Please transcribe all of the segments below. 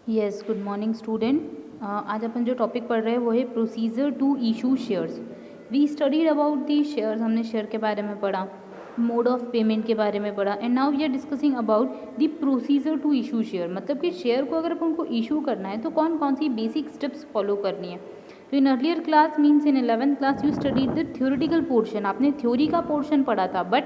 Yes, good morning student. आज अपन जो topic पढ़ रहे हैं वो है procedure to issue shares. We studied about the shares, हमने शेयर के बारे में पढ़ा, मोड ऑफ पेमेंट के बारे में पढ़ा, and now we are discussing about the procedure to issue share. मतलब कि शेयर को अगर अपन को इशू करना है तो कौन कौन सी बेसिक स्टेप्स फॉलो करनी है। तो in earlier class means in 11th class you studied the theoretical portion, आपने थ्योरी का पोर्शन पढ़ा था, but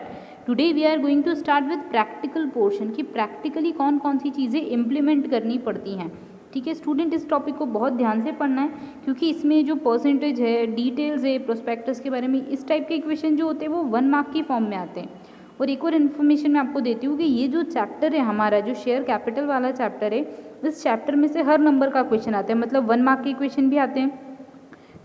today we are going to start with practical portion कि प्रैक्टिकली कौन कौन सी चीज़ें इम्प्लीमेंट करनी पड़ती हैं। ठीक है स्टूडेंट, इस टॉपिक को बहुत ध्यान से पढ़ना है क्योंकि इसमें जो परसेंटेज है, डिटेल्स है, प्रोस्पेक्टस के बारे में, इस टाइप के इक्वेशन जो होते हैं वो 1 मार्क की फॉर्म में आते हैं। और एक और इन्फॉर्मेशन मैं आपको देती हूँ कि ये जो चैप्टर है हमारा, जो शेयर कैपिटल वाला चैप्टर है, इस चैप्टर में से हर नंबर का क्वेश्चन आता है। मतलब 1 मार्क के क्वेश्चन भी आते हैं,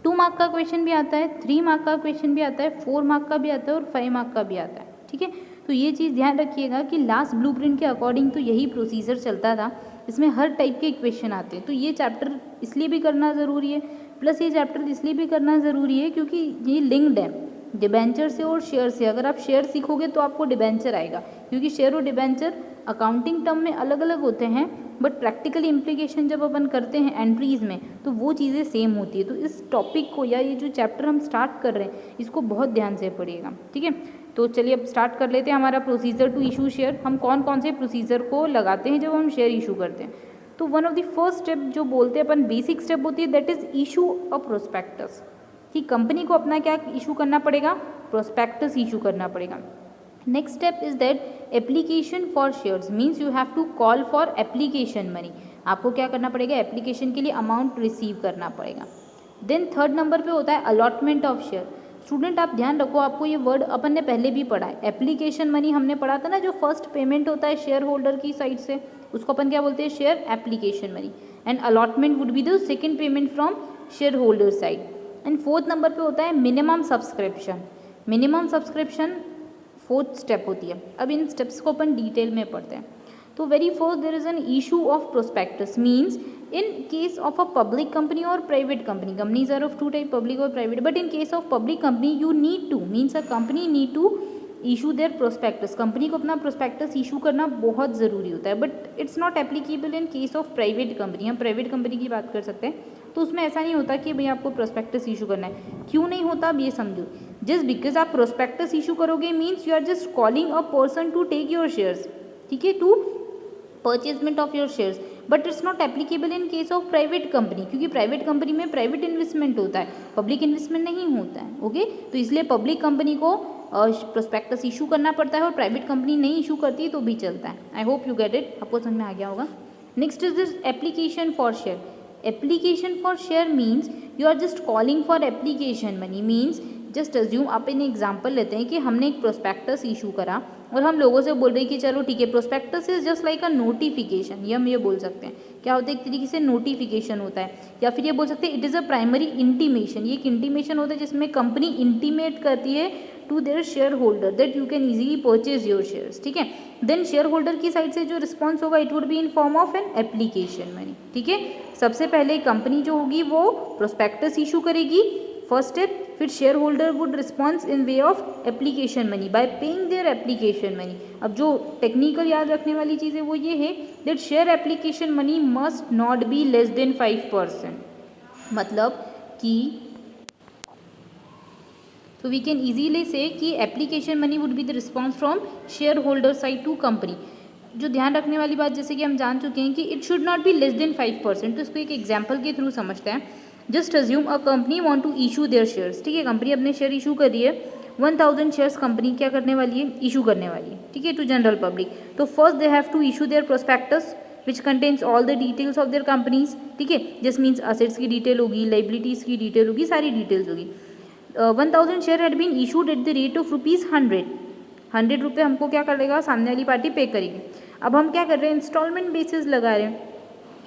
2 मार्क का क्वेश्चन भी आता है, 3 मार्क का क्वेश्चन भी आता है, 4 मार्क का भी आता है और 5 मार्क का भी आता है। ठीक है, तो ये चीज़ ध्यान रखिएगा कि लास्ट ब्लूप्रिंट के अकॉर्डिंग तो यही प्रोसीजर चलता था, इसमें हर टाइप के इक्वेशन आते हैं। तो ये चैप्टर इसलिए भी करना ज़रूरी है, प्लस ये चैप्टर इसलिए भी करना ज़रूरी है क्योंकि ये लिंक्ड है डिबेंचर से और शेयर से। अगर आप शेयर सीखोगे तो आपको डिबेंचर आएगा, क्योंकि शेयर और डिबेंचर अकाउंटिंग टर्म में अलग अलग होते हैं, बट प्रैक्टिकल इम्प्लीकेशन जब अपन करते हैं एंट्रीज़ में तो वो चीज़ें सेम होती है। तो इस टॉपिक को या ये जो चैप्टर हम स्टार्ट कर रहे हैं इसको बहुत ध्यान से पढ़िएगा। ठीक है, तो चलिए अब स्टार्ट कर लेते हैं हमारा प्रोसीजर टू इशू शेयर। हम कौन कौन से प्रोसीजर को लगाते हैं जब हम शेयर इशू करते हैं। तो one of the first step जो बोलते हैं अपन, बेसिक स्टेप होती है, that is issue a prospectus. कि कंपनी को अपना क्या इशू करना पड़ेगा, प्रोस्पेक्टस इशू करना पड़ेगा। Next step is that application for shares, means you have to call for application money. आपको क्या करना पड़ेगा, एप्लीकेशन के लिए अमाउंट रिसीव करना पड़ेगा। देन थर्ड नंबर पे होता है अलॉटमेंट ऑफ शेयर। स्टूडेंट आप ध्यान रखो, आपको ये वर्ड अपन ने पहले भी पढ़ा है, एप्लीकेशन मनी हमने पढ़ा था ना, जो फर्स्ट पेमेंट होता है शेयर होल्डर की साइड से उसको अपन क्या बोलते हैं, share application money. And allotment would be the second payment from share holder side. And fourth number पे होता है minimum subscription. Minimum subscription fourth step होती है। अब इन स्टेप्स को अपन डिटेल में पढ़ते हैं। तो very first there is an issue of prospectus, means in case of a public company or private company, companies are of two type, public or private, but in case of public company you need to, means a company need to issue their prospectus। Company को अपना prospectus issue करना बहुत ज़रूरी होता है, but it's not applicable in case of private company. हम private company की बात कर सकते हैं तो उसमें ऐसा नहीं होता कि भाई आपको प्रोस्पेक्टस इशू करना है। क्यों नहीं होता अब ये समझो, जस्ट बिकॉज आप प्रोस्पेक्टस इशू करोगे means you are just calling a person to take your shares, ठीक है, to purchasement of your shares, but it's not applicable in case of private company, क्योंकि प्राइवेट कंपनी में private investment होता है, public investment नहीं होता है। Okay, तो इसलिए पब्लिक कंपनी को प्रोस्पेक्टस इशू करना पड़ता है और प्राइवेट कंपनी नहीं इशू करती तो भी चलता है। I hope you get it, आपको समझ में आ गया होगा। Next is this application for share. Application for share means you are just calling for application money, means just assume, आप इन एग्जाम्पल लेते हैं कि हमने एक प्रोस्पेक्टस इशू करा और हम लोगों से बोल रहे हैं कि चलो ठीक है, prospectus is just like a notification. ये हम ये बोल सकते हैं, क्या होता है, एक तरीके से नोटिफिकेशन होता है, या फिर ये बोल सकते हैं it is a primary intimation. ये एक इंटीमेशन होता है जिसमें कंपनी इंटीमेट करती है to their share holder that you can easily purchase your shares. ठीक है, देन शेयर होल्डर की साइड से जो रिस्पॉन्स होगा it would be in form of an application money. ठीक है, सबसे पहले कंपनी जो होगी वो प्रोस्पेक्टस इशू करेगी, फर्स्ट स्टेप, फिर share holder would response in way of application money by paying their application money. अब जो टेक्निकल याद रखने वाली चीज़ है वो ये है that share application money must not be less than 5%। मतलब कि तो वी कैन इजीली से कि application money would be the response from share holder side to company. जो ध्यान रखने वाली बात, जैसे कि हम जान चुके हैं कि it should not be less than 5%, तो इसको एक एग्जाम्पल के थ्रू समझते हैं। Just assume a company want to issue their shares. ठीक है, कंपनी अपने शेयर इशू कर रही है, 1000 शेयर्स कंपनी क्या करने वाली है, इशू करने वाली है। ठीक है, टू जनरल पब्लिक। तो first they have to issue their prospectus which contains all the details of their companies. ठीक है, जिस मीन्स असेट्स की डिटेल होगी, लाइबिलिटीज़ की डिटेल होगी, सारी डिटेल्स होगी। 1000 share had been issued at the rate of ₹100। 100 रुपये हमको क्या करेगा, सामने वाली पार्टी पे करेगी। अब हम क्या कर रहे हैं, इंस्टॉलमेंट बेसिस लगा रहे हैं।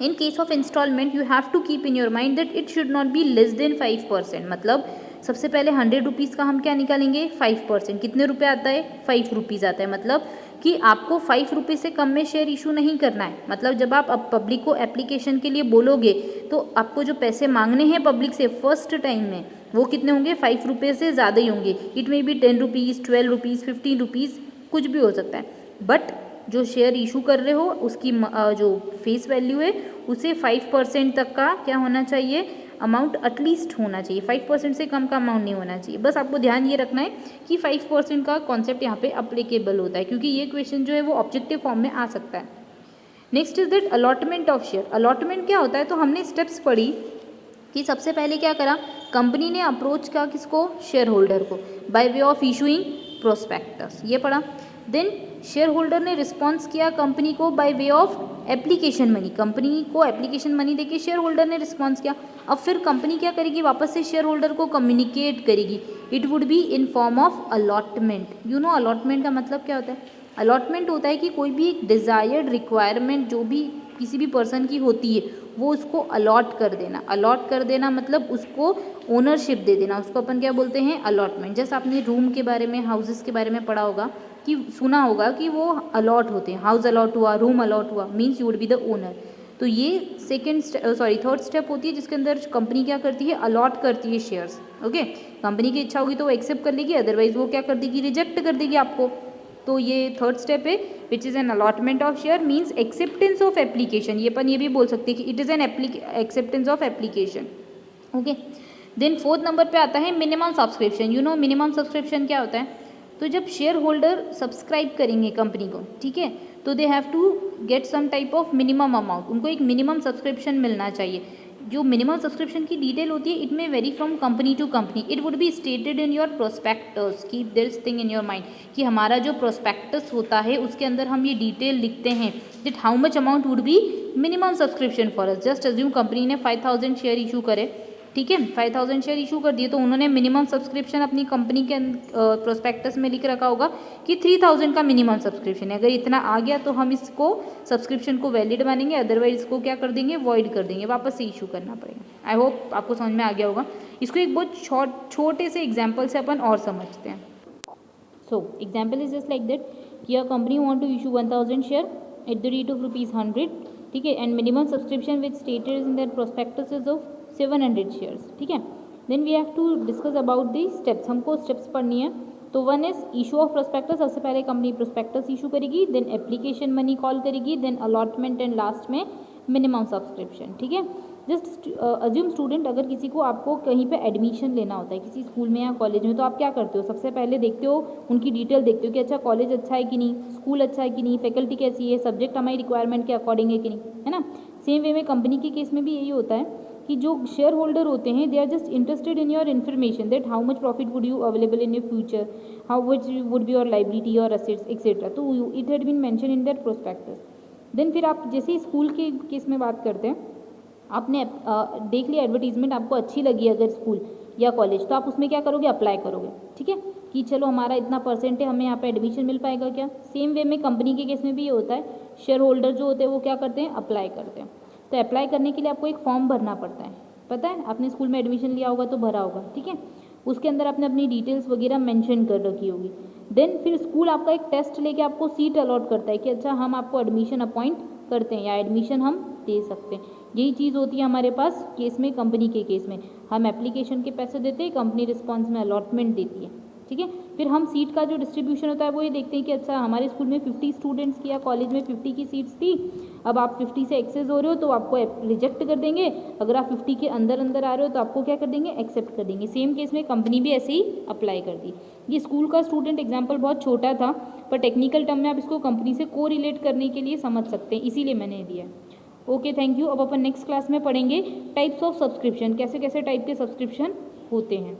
In case of instalment you have to keep in your mind that it should not be less than 5%। मतलब सबसे पहले 100 रुपीज़ का हम क्या निकालेंगे, 5%। कितने रुपए आता है, 5 रुपीज़ आता है। मतलब कि आपको 5 रुपये से कम में शेयर इशू नहीं करना है। मतलब जब आप अब पब्लिक को एप्लीकेशन के लिए बोलोगे तो आपको जो पैसे मांगने हैं पब्लिक से फर्स्ट टाइम में वो कितने होंगे, 5 रुपये से ज़्यादा ही होंगे। It may be 10 rupees, 12 rupees, 15 rupees, कुछ भी हो सकता है। बट जो शेयर इशू कर रहे हो उसकी जो फेस वैल्यू है उसे 5% तक का क्या होना चाहिए, अमाउंट एटलीस्ट होना चाहिए, 5% से कम का अमाउंट नहीं होना चाहिए। बस आपको ध्यान ये रखना है कि 5% का कॉन्सेप्ट यहाँ पे अप्लीकेबल होता है, क्योंकि ये क्वेश्चन जो है वो ऑब्जेक्टिव फॉर्म में आ सकता है। Next is that allotment of share. Allotment क्या होता है, तो हमने स्टेप्स पढ़ी कि सबसे पहले क्या करा, कंपनी ने अप्रोच किया किसको, शेयर होल्डर को, by way of issuing prospectus, ये पढ़ा। देन शेयर होल्डर ने रिस्पॉन्स किया कंपनी को by way of application money, company को एप्लीकेशन मनी देके शेयर होल्डर ने रिस्पॉन्स किया। अब फिर कंपनी क्या करेगी, वापस से शेयर होल्डर को कम्युनिकेट करेगी, it would be in form of allotment. You know allotment का मतलब क्या होता है, अलॉटमेंट होता है कि कोई भी एक डिज़ायर्ड रिक्वायरमेंट जो भी किसी भी पर्सन की होती है वो उसको अलॉट कर देना। अलॉट कर देना मतलब उसको ओनरशिप दे देना, उसको अपन क्या बोलते हैं, अलॉटमेंट। जैसे आपने रूम के बारे में, हाउसेस के बारे में पढ़ा होगा कि सुना होगा कि वो अलॉट होते हैं, हाउस अलॉट हुआ, रूम अलॉट हुआ, means you would be the owner. तो ये थर्ड स्टेप होती है जिसके अंदर कंपनी क्या करती है, अलॉट करती है शेयर्स। ओके, कंपनी की इच्छा होगी तो वो एक्सेप्ट कर लेगी, अदरवाइज वो क्या कर देगी, रिजेक्ट कर देगी आपको। तो ये थर्ड स्टेप है which is an allotment of share, means acceptance of application. ये अपन ये भी बोल सकते हैं कि it is an acceptance of application. Okay, then fourth number पे आता है minimum subscription. You know minimum subscription क्या होता है, तो जब शेयर होल्डर सब्सक्राइब करेंगे कंपनी को, ठीक है, तो they have to get some type of minimum amount, उनको एक मिनिमम सब्सक्रिप्शन मिलना चाहिए। जो मिनिमम सब्सक्रिप्शन की डिटेल होती है, it may vary from company to company, it would be stated in your prospectus, keep this thing in your mind कि हमारा जो प्रोस्पेक्टस होता है उसके अंदर हम ये डिटेल लिखते हैं that how much amount would be minimum subscription for us. Just assume company ने 5000 शेयर इशू करे, ठीक है, 5000 शेयर इशू कर दिए, तो उन्होंने मिनिमम सब्सक्रिप्शन अपनी कंपनी के प्रोस्पेक्टस में लिख रखा होगा कि 3000 का मिनिमम सब्सक्रिप्शन है। अगर इतना आ गया तो हम इसको सब्सक्रिप्शन को वैलिड मानेंगे, अदरवाइज इसको क्या कर देंगे, वॉइड कर देंगे, वापस से इशू करना पड़ेगा। आई होप आपको समझ में आ गया होगा। इसको एक बहुत छोटे से एग्जाम्पल से अपन और समझते हैं। So example is just like that कि a company want to issue 1000 share at the rate of ₹100, ठीक है, and minimum subscription which stated in that prospectus is of 700 shares, ठीक है। Then we have to discuss about the steps, हमको steps पढ़नी है। तो one is issue of prospectus, सबसे पहले कंपनी प्रोस्पेक्टस इशू करेगी, देन एप्लीकेशन मनी कॉल करेगी, देन अलॉटमेंट एंड लास्ट में मिनिमम सब्सक्रिप्शन, ठीक है। जस्ट अज्यूम स्टूडेंट, अगर किसी को आपको कहीं पे एडमिशन लेना होता है किसी स्कूल में या कॉलेज में, तो आप क्या करते हो, सबसे पहले देखते हो उनकी डिटेल देखते हो कि अच्छा कॉलेज अच्छा है कि नहीं, स्कूल अच्छा है कि नहीं, फैकल्टी कैसी है, सब्जेक्ट हमारी रिक्वायरमेंट के अकॉर्डिंग है कि नहीं, है ना। सेम वे में कंपनी के केस में भी यही होता है कि जो शेयर होल्डर होते हैं they are just interested in your information that how much profit would you available in your future, how much would be your liability और असेट्स एक्सेट्रा, तो it had been mention in that prospectus. Then फिर आप जैसे ही school के case में बात करते हैं, आपने देख लिया एडवर्टीजमेंट, आपको अच्छी लगी अगर स्कूल या कॉलेज, तो आप उसमें क्या करोगे, अप्लाई करोगे, ठीक है, कि चलो हमारा इतना परसेंट है, हमें यहाँ पे एडमिशन मिल पाएगा क्या। सेम वे में कंपनी के केस में भी ये होता है, शेयर होल्डर जो होते हैं वो क्या करते हैं, अप्लाई करते हैं। तो अप्लाई करने के लिए आपको एक फॉर्म भरना पड़ता है, पता है, आपने स्कूल में एडमिशन लिया होगा तो भरा होगा, ठीक है, उसके अंदर आपने अपनी डिटेल्स वगैरह मेंशन कर रखी होगी। देन फिर स्कूल आपका एक टेस्ट लेके आपको सीट अलॉट करता है कि अच्छा हम आपको एडमिशन अपॉइंट करते हैं या एडमिशन हम दे सकते हैं। यही चीज़ होती है हमारे पास केस में, कंपनी के केस में हम एप्लीकेशन के पैसे देते हैं, कंपनी रिस्पॉन्स में अलॉटमेंट देती है, ठीक है। फिर हम सीट का जो डिस्ट्रीब्यूशन होता है वो ये देखते हैं कि अच्छा हमारे स्कूल में 50 स्टूडेंट्स की या कॉलेज में 50 की सीट्स थी, अब आप 50 से एक्सेस हो रहे हो तो आपको रिजेक्ट कर देंगे, अगर आप 50 के अंदर अंदर आ रहे हो तो आपको क्या कर देंगे, एक्सेप्ट कर देंगे। सेम केस में कंपनी भी ऐसे ही अप्लाई कर दी। ये स्कूल का स्टूडेंट एग्जाम्पल बहुत छोटा था, पर टेक्निकल टर्म में आप इसको कंपनी से को रिलेट करने के लिए समझ सकते हैं, इसीलिए मैंने दिया। Okay, thank you. अब अपन नेक्स्ट क्लास में पढ़ेंगे टाइप्स ऑफ सब्सक्रिप्शन, कैसे कैसे टाइप के सब्सक्रिप्शन होते हैं।